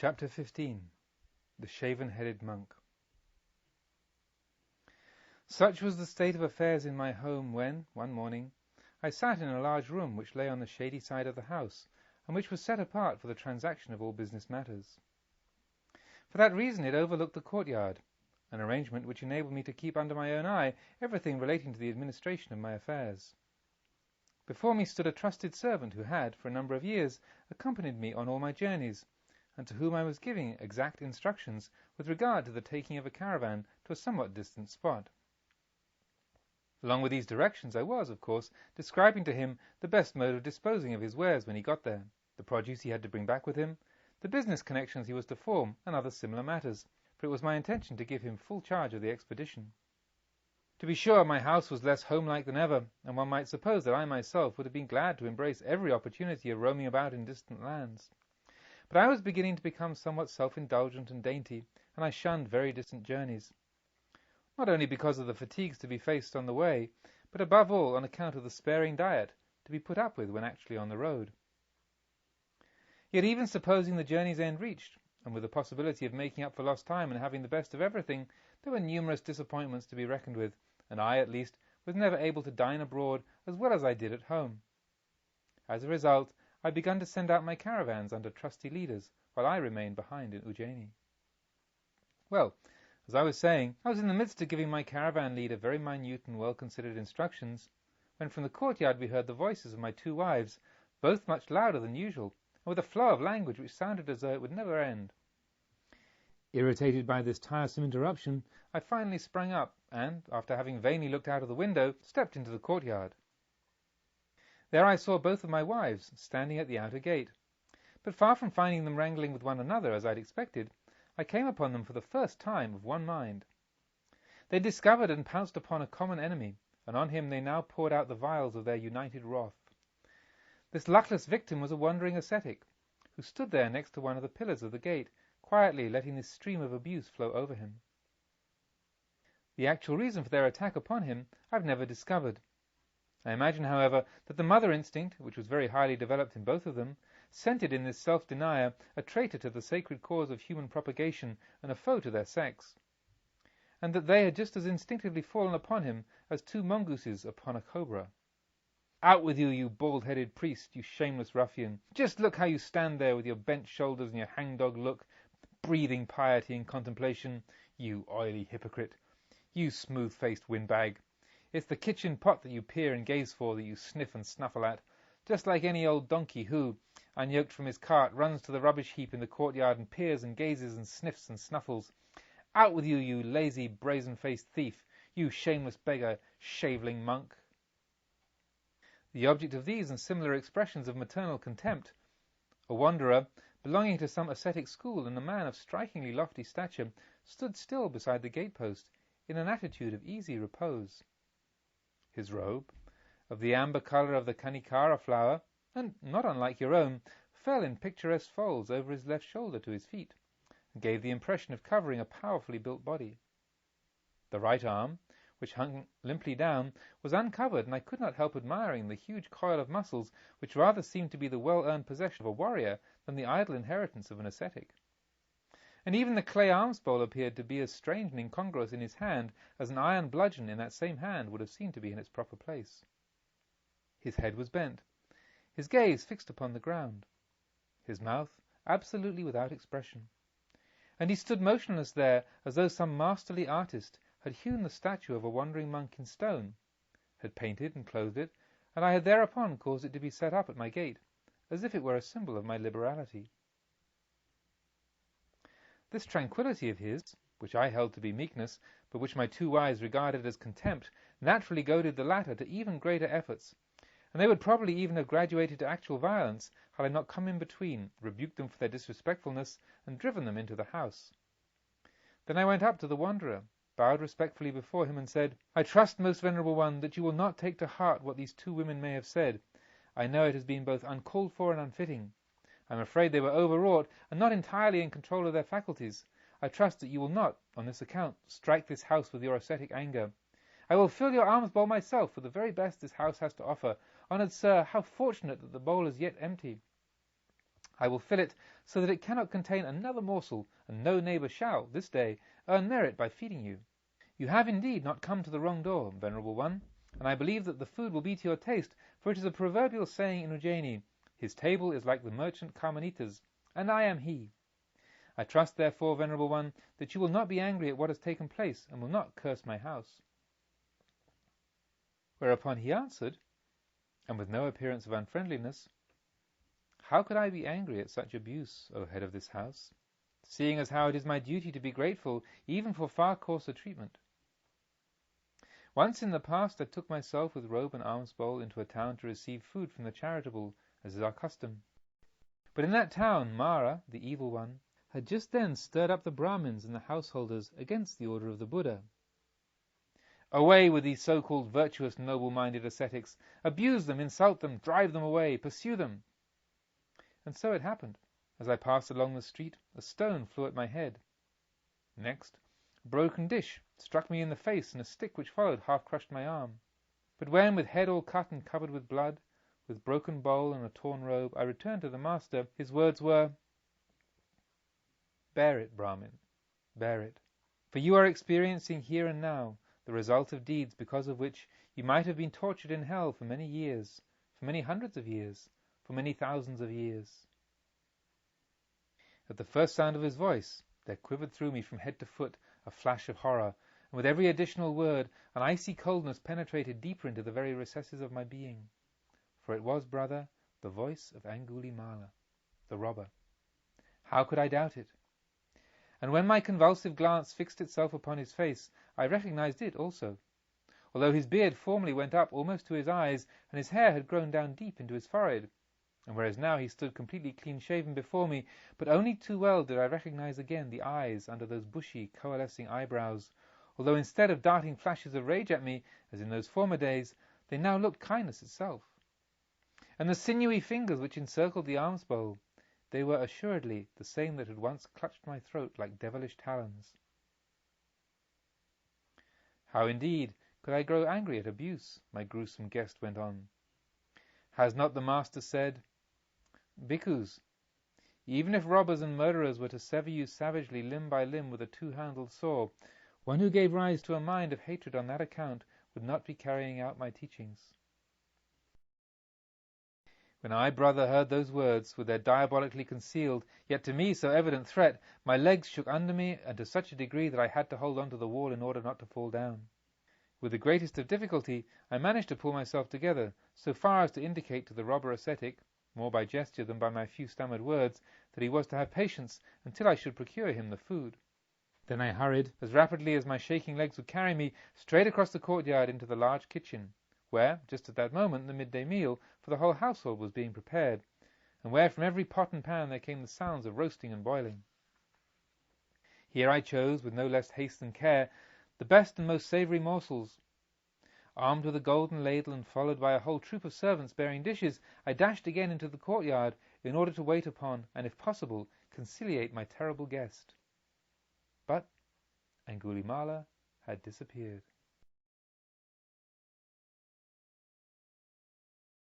Chapter 15. The Shaven-Headed Monk. Such was the state of affairs in my home when, one morning, I sat in a large room which lay on the shady side of the house, and which was set apart for the transaction of all business matters. For that reason it overlooked the courtyard, an arrangement which enabled me to keep under my own eye everything relating to the administration of my affairs. Before me stood a trusted servant who had, for a number of years, accompanied me on all my journeys, and to whom I was giving exact instructions with regard to the taking of a caravan to a somewhat distant spot. Along with these directions I was, of course, describing to him the best mode of disposing of his wares when he got there, the produce he had to bring back with him, the business connections he was to form, and other similar matters, for it was my intention to give him full charge of the expedition. To be sure, my house was less homelike than ever, and one might suppose that I myself would have been glad to embrace every opportunity of roaming about in distant lands. But I was beginning to become somewhat self-indulgent and dainty, and I shunned very distant journeys, not only because of the fatigues to be faced on the way, but above all on account of the sparing diet to be put up with when actually on the road. Yet even supposing the journey's end reached, and with the possibility of making up for lost time and having the best of everything, there were numerous disappointments to be reckoned with, and I, at least, was never able to dine abroad as well as I did at home. As a result, I began to send out my caravans under trusty leaders, while I remained behind in Ujjaini. Well, as I was saying, I was in the midst of giving my caravan leader very minute and well-considered instructions, when from the courtyard we heard the voices of my two wives, both much louder than usual, and with a flow of language which sounded as though it would never end. Irritated by this tiresome interruption, I finally sprang up, and, after having vainly looked out of the window, stepped into the courtyard. There I saw both of my wives standing at the outer gate, but far from finding them wrangling with one another as I'd expected, I came upon them for the first time of one mind. They discovered and pounced upon a common enemy, and on him they now poured out the vials of their united wrath. This luckless victim was a wandering ascetic, who stood there next to one of the pillars of the gate, quietly letting this stream of abuse flow over him. The actual reason for their attack upon him I've never discovered. I imagine, however, that the mother instinct, which was very highly developed in both of them, scented in this self-denier a traitor to the sacred cause of human propagation and a foe to their sex, and that they had just as instinctively fallen upon him as two mongooses upon a cobra. "Out with you, you bald-headed priest, you shameless ruffian! Just look how you stand there with your bent shoulders and your hangdog look, breathing piety and contemplation, you oily hypocrite, you smooth-faced windbag! It's the kitchen pot that you peer and gaze for, that you sniff and snuffle at, just like any old donkey who, unyoked from his cart, runs to the rubbish heap in the courtyard and peers and gazes and sniffs and snuffles. Out with you, you lazy, brazen-faced thief, you shameless beggar, shaveling monk!" The object of these and similar expressions of maternal contempt, a wanderer belonging to some ascetic school and a man of strikingly lofty stature, stood still beside the gatepost in an attitude of easy repose. His robe, of the amber color of the Kanikara flower, and not unlike your own, fell in picturesque folds over his left shoulder to his feet, and gave the impression of covering a powerfully built body. The right arm, which hung limply down, was uncovered, and I could not help admiring the huge coil of muscles which rather seemed to be the well-earned possession of a warrior than the idle inheritance of an ascetic. And even the clay arms bowl appeared to be as strange and incongruous in his hand as an iron bludgeon in that same hand would have seemed to be in its proper place. His head was bent, his gaze fixed upon the ground, his mouth absolutely without expression, and he stood motionless there as though some masterly artist had hewn the statue of a wandering monk in stone, had painted and clothed it, and I had thereupon caused it to be set up at my gate, as if it were a symbol of my liberality. This tranquillity of his, which I held to be meekness, but which my two wives regarded as contempt, naturally goaded the latter to even greater efforts, and they would probably even have graduated to actual violence had I not come in between, rebuked them for their disrespectfulness, and driven them into the house. Then I went up to the wanderer, bowed respectfully before him, and said, "I trust, most venerable one, that you will not take to heart what these two women may have said. I know it has been both uncalled for and unfitting. I am afraid they were overwrought, and not entirely in control of their faculties. I trust that you will not, on this account, strike this house with your ascetic anger. I will fill your alms bowl myself with the very best this house has to offer. Honoured sir, how fortunate that the bowl is yet empty! I will fill it so that it cannot contain another morsel, and no neighbour shall, this day, earn merit by feeding you. You have indeed not come to the wrong door, venerable one, and I believe that the food will be to your taste, for it is a proverbial saying in Ujjaini, his table is like the merchant Karmanita's, and I am he. I trust, therefore, venerable one, that you will not be angry at what has taken place, and will not curse my house. Whereupon he answered, and with no appearance of unfriendliness, how could I be angry at such abuse, O head of this house, seeing as how it is my duty to be grateful even for far coarser treatment? Once in the past I took myself with robe and alms bowl into a town to receive food from the charitable, as is our custom. But in that town Mara, the evil one, had just then stirred up the Brahmins and the householders against the order of the Buddha. Away with these so-called virtuous, noble-minded ascetics! Abuse them, insult them, drive them away, pursue them! And so it happened. As I passed along the street, a stone flew at my head. Next, a broken dish struck me in the face, and a stick which followed half crushed my arm. But when, with head all cut and covered with blood, with broken bowl and a torn robe, I returned to the master, his words were, "Bear it, Brahmin, bear it, for you are experiencing here and now the result of deeds because of which you might have been tortured in hell for many years, for many hundreds of years, for many thousands of years." At the first sound of his voice, there quivered through me from head to foot a flash of horror, and with every additional word an icy coldness penetrated deeper into the very recesses of my being. For it was, brother, the voice of Angulimala, the robber. How could I doubt it? And when my convulsive glance fixed itself upon his face, I recognized it also, although his beard formerly went up almost to his eyes, and his hair had grown down deep into his forehead, and whereas now he stood completely clean-shaven before me, but only too well did I recognize again the eyes under those bushy, coalescing eyebrows, although instead of darting flashes of rage at me, as in those former days, they now looked kindness itself. And the sinewy fingers which encircled the alms bowl, they were assuredly the same that had once clutched my throat like devilish talons. How indeed could I grow angry at abuse? My gruesome guest went on. Has not the master said, "Bhikkhus, even if robbers and murderers were to sever you savagely limb by limb with a two-handled saw, one who gave rise to a mind of hatred on that account would not be carrying out my teachings"? When I, brother, heard those words, with their diabolically concealed, yet to me so evident threat, my legs shook under me, and to such a degree that I had to hold on to the wall in order not to fall down. With the greatest of difficulty I managed to pull myself together, so far as to indicate to the robber ascetic, more by gesture than by my few stammered words, that he was to have patience until I should procure him the food. Then I hurried, as rapidly as my shaking legs would carry me, straight across the courtyard into the large kitchen, where, just at that moment, the midday meal for the whole household was being prepared, and where from every pot and pan there came the sounds of roasting and boiling. Here I chose, with no less haste than care, the best and most savoury morsels. Armed with a golden ladle and followed by a whole troop of servants bearing dishes, I dashed again into the courtyard in order to wait upon, and if possible, conciliate my terrible guest. But Angulimala had disappeared.